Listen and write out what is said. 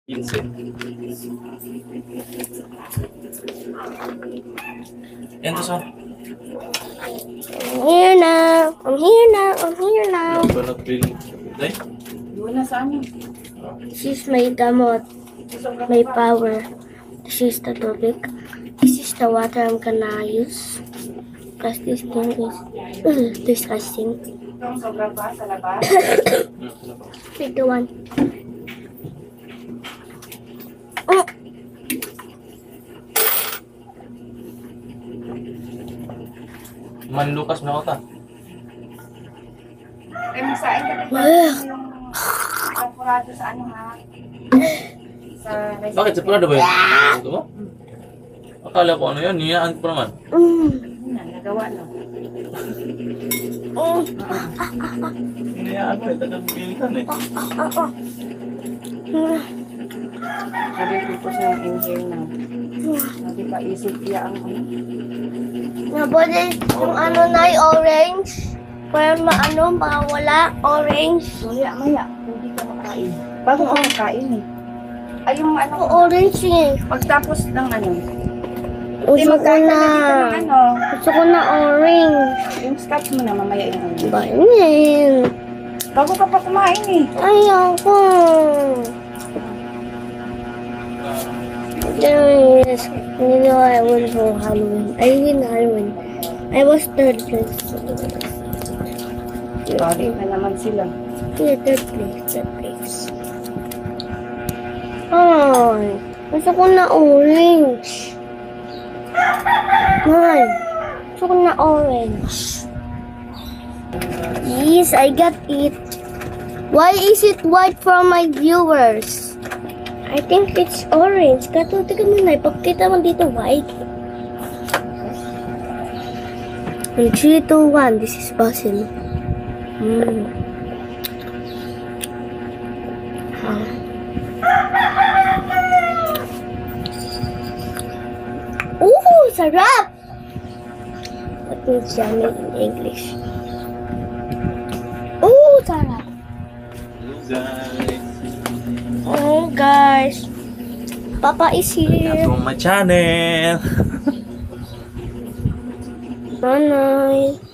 15. Yan to, son. I'm here now. I'm here now. I'm here now. Ano ba nag-feel? Day? Doon na sa amin. This is my gamot. My power. This is the tubig. This is the water I'm gonna use. Because this thing is disgusting. Itong sobra pa sa labas. Take the one. Oh! Man Lucas na ko ta. Ay, magsain ka rin. Ugh. Yung apurado sa ano ha? Sa rice. Bakit? Sa pula ba yun? Ito mo? Akala ko ano yan, niyaan ko naman. Nagawa no. Niyaan ko eh, taga-pilitan eh. Sabi ko sa engineer na. Hindi pa isip niya ang ano. Nabode yung ano na yung orange. Para maano, mawala. Orange. Maya, hindi ka makain. Bago ka makain eh. Ay, yung ano, Orange eh. pagtapos ng ano. Gusto ko magkain na. ka dito ng ano. Gusto ko na orange. Yung scotch mo na mamaya yung ano. Ganyan. Bago ka pa kumain eh. Ayoko. Yes, you know I went for Halloween. I win Halloween. I was third place. Sorry na naman sila. Yeah, third place. Ay, gusto ko na orange. Ay, gusto ko na orange. Yes, I got it. Why is it white for my viewers? I think it's orange. Kato, tika mo na. Ipagkita mo dito white. In 3, 2, 1. This is Basil. Ooh, sarap! That means yummy in English. Ooh, sarap! Guys, Oh, guys. Papa is here. welcome to my channel. Nanay.